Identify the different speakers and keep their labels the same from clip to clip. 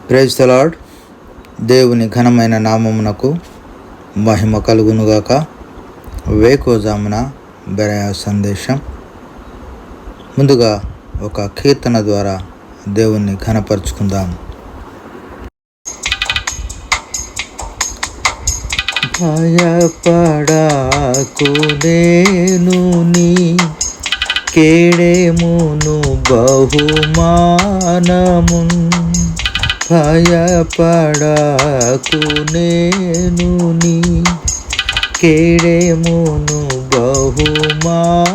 Speaker 1: Praise the lord. దేవుని ఘనమైన నామమునకు మహిమ కలుగునుగాక. వేకోజామున బెరయ సందేశం. ముందుగా ఒక కీర్తన ద్వారా దేవుణ్ణి ఘనపరుచుకుందాం. భయపడకు, నేను నీ కేడెమును బహుమానమున్. భయపడకు, నేను నీ కేడెమును బహుమానమున్.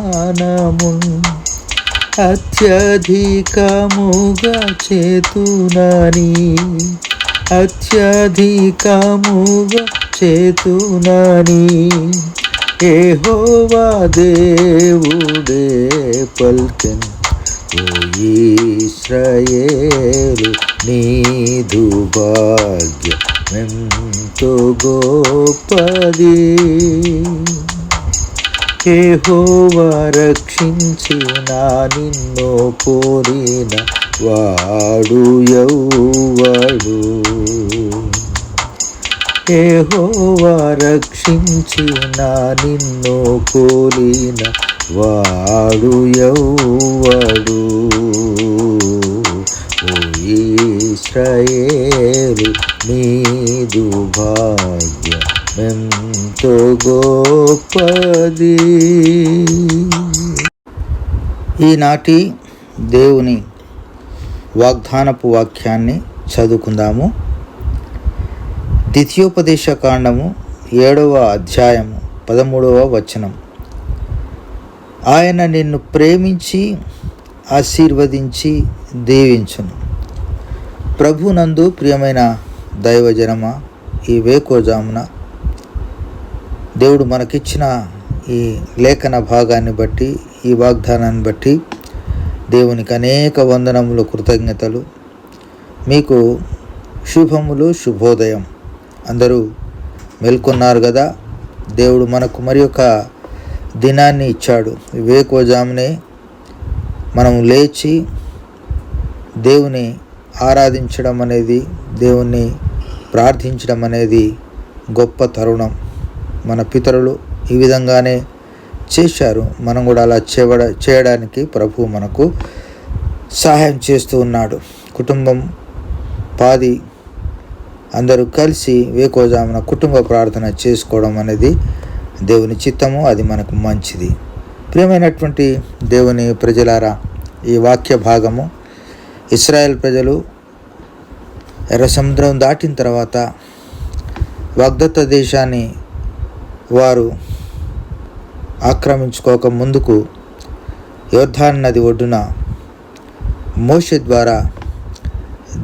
Speaker 1: అత్యధికముగా చేతునని, అత్యధికముగా చేతునని యెహోవా దేవుడే పల్కెన్. ఓ ఇశ్రాయేలు, నీదు భాగ్యమెంతో గొప్పది. యెహోవా రక్షించిన నిన్ను పోలిన వాడు ఎవ్వడు? యెహోవా రక్షించిన నిన్ను పోలిన వాడు ఎవ్వడు? ఓ ఇశ్రాయేలు, నీదు భాగ్యమెంతో గొప్పది. ఈనాటి దేవుని వాగ్దానపు వాక్యాన్ని చదువుకుందాము. ద్వితీయోపదేశ కాండము 7వ అధ్యాయము 13వ వచనం. ఆయన నిన్ను ప్రేమించి ఆశీర్వదించి దీవించును. ప్రభునందు ప్రియమైన దైవజనమ, ఈ వేకోజామున దేవుడు మనకిచ్చిన ఈ లేఖన భాగాన్ని బట్టి, ఈ వాగ్దానాన్ని బట్టి దేవునికి అనేక వందనములు, కృతజ్ఞతలు. మీకు శుభములు, శుభోదయం. అందరూ మేల్కొన్నారు కదా. దేవుడు మనకు మరి ఒక దినాన్ని ఇచ్చాడు. వేకోజామునే మనం లేచి దేవుని ఆరాధించడం అనేది, దేవుణ్ణి ప్రార్థించడం అనేది గొప్ప తరుణం. మన పితరులు ఈ విధంగానే చేశారు. మనం కూడా అలా చేయడానికి ప్రభు మనకు సహాయం చేస్తూ ఉన్నాడు. కుటుంబం పాది అందరూ కలిసి వేకోజామున కుటుంబ ప్రార్థన చేసుకోవడం అనేది దేవుని చిత్తము. అది మనకు మంచిది. ప్రియమైనటువంటి దేవుని ప్రజలారా, ఈ వాక్య భాగము ఇశ్రాయేల్ ప్రజలు ఎర్ర సముద్రం దాటిన తర్వాత వాగ్దత్త దేశాన్ని వారు ఆక్రమించుకోక ముందుకు యోర్దాను నది ఒడ్డున మోషే ద్వారా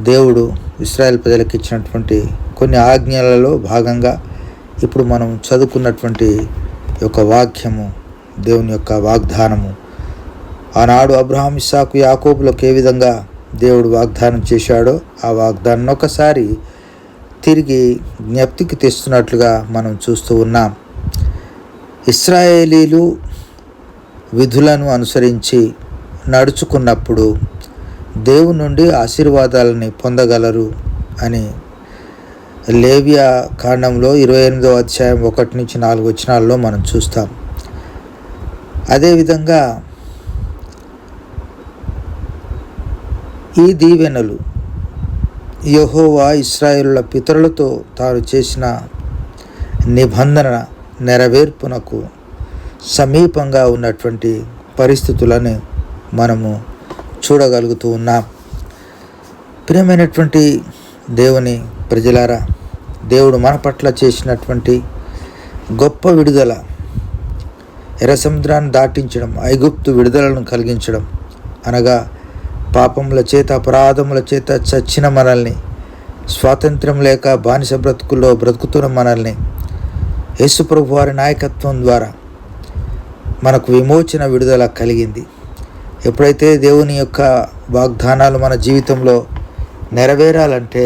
Speaker 1: దేవుడు ఇశ్రాయేల్ ప్రజలకు ఇచ్చినటువంటి కొన్ని ఆజ్ఞలలో భాగంగా ఇప్పుడు మనం చదువుకున్నటువంటి యొక్క వాక్యము, దేవుని యొక్క వాగ్దానము. ఆనాడు అబ్రహాం, ఇస్సాకు, యాకోబులకు ఏ విధంగా దేవుడు వాగ్దానం చేశాడో ఆ వాగ్దానాన్ని ఒకసారి తిరిగి జ్ఞప్తికి తెస్తున్నట్లుగా మనం చూస్తూ ఉన్నాం. ఇశ్రాయేలీలు విధులను అనుసరించి నడుచుకున్నప్పుడు దేవుని నుండి ఆశీర్వాదాలని పొందగలరు అని లేవియా కాండంలో 28వ అధ్యాయం 1-4 వచనాల్లో మనం చూస్తాం. అదేవిధంగా ఈ దీవెనలు యెహోవా ఇశ్రాయేలుల పితరులతో తాను చేసిన నిబంధన నెరవేర్పునకు సమీపంగా ఉన్నటువంటి పరిస్థితులను మనము చూడగలుగుతూ ఉన్నాం. ప్రియమైనటువంటి దేవుని ప్రజలారా, దేవుడు మన పట్ల చేసినటువంటి గొప్ప విడుదల, ఎర్ర సముద్రాన్ని దాటించడం, ఐగుప్తు విడుదలను కలిగించడం, అనగా పాపముల చేత, అపరాధముల చేత చచ్చిన మనల్ని, స్వాతంత్ర్యం లేక బానిస బ్రతుకుల్లో బ్రతుకుతున్న మనల్ని యేసు ప్రభు వారి నాయకత్వం ద్వారా మనకు విమోచన, విడుదల కలిగింది. ఎప్పుడైతే దేవుని యొక్క వాగ్దానాలు మన జీవితంలో నెరవేరాలంటే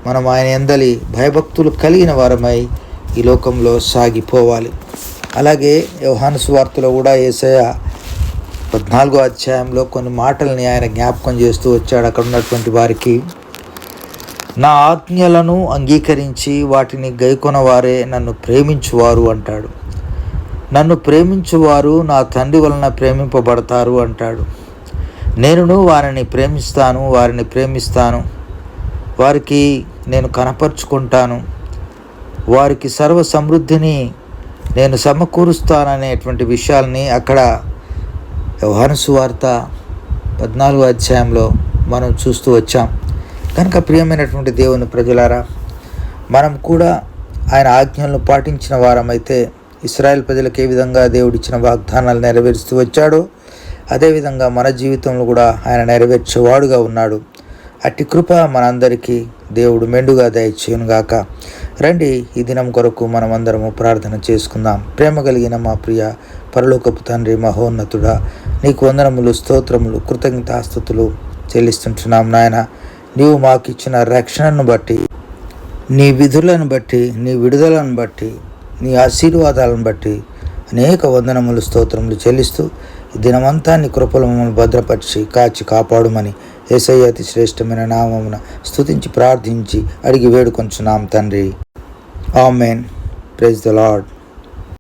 Speaker 1: మనం ఆయన యందలి భయభక్తులు కలిగిన వారమై ఈ లోకంలో సాగిపోవాలి. అలాగే యోహాను సువార్తలో కూడా యేసయ్య 14వ అధ్యాయంలో కొన్ని మాటల్ని ఆయన జ్ఞాపకం చేస్తూ వచ్చాడు. అక్కడ ఉన్నటువంటి వారికి నా ఆజ్ఞలను అంగీకరించి వాటిని గైకొనవారే నన్ను ప్రేమించువారు అంటాడు. నన్ను ప్రేమించువారు నా తండ్రి వలన ప్రేమింపబడతారు అంటాడు. నేనును వారిని ప్రేమిస్తాను, వారికి నేను కనపరుచుకుంటాను, వారికి సర్వ సమృద్ధిని నేను సమకూరుస్తాననేటువంటి విషయాల్ని అక్కడ యోహాను సువార్త 14వ అధ్యాయంలో మనం చూస్తూ వచ్చాం. కనుక ప్రియమైనటువంటి దేవుని ప్రజలారా, మనం కూడా ఆయన ఆజ్ఞలను పాటించిన వారమైతే ఇశ్రాయేల్ ప్రజలకు ఏ విధంగా దేవుడిచ్చిన వాగ్దానాలు నెరవేరుస్తూ వచ్చాడో అదేవిధంగా మన జీవితంలో కూడా ఆయన నెరవేర్చేవాడుగా ఉన్నాడు. అట్టి కృప మనందరికీ దేవుడు మెండుగా దయచేయునుగాక. రండి, ఈ దినం కొరకు మనమందరము ప్రార్థన చేసుకుందాం. ప్రేమ కలిగిన మా ప్రియ పరలోకపు తండ్రి, మహోన్నతుడా, నీకు వందనములు, స్తోత్రములు, కృతజ్ఞతాస్తుతులు చెల్లిస్తుంటున్నాం నాయన. నీవు మాకు ఇచ్చిన రక్షణను బట్టి, నీ విధులను బట్టి, నీ విడుదలను బట్టి, నీ ఆశీర్వాదాలను బట్టి అనేక వందనములు, స్తోత్రములు చెల్లిస్తూ ఈ దినమంతా నీ కృపలు మమ్మల్ని భద్రపరిచి కాచి కాపాడుమని యేసయ్య అతి శ్రేష్టమైన నామమున స్తుతించి ప్రార్థించి అడిగి వేడుకొంచున్నాం తండ్రి. ఆమేన్. Praise the lord.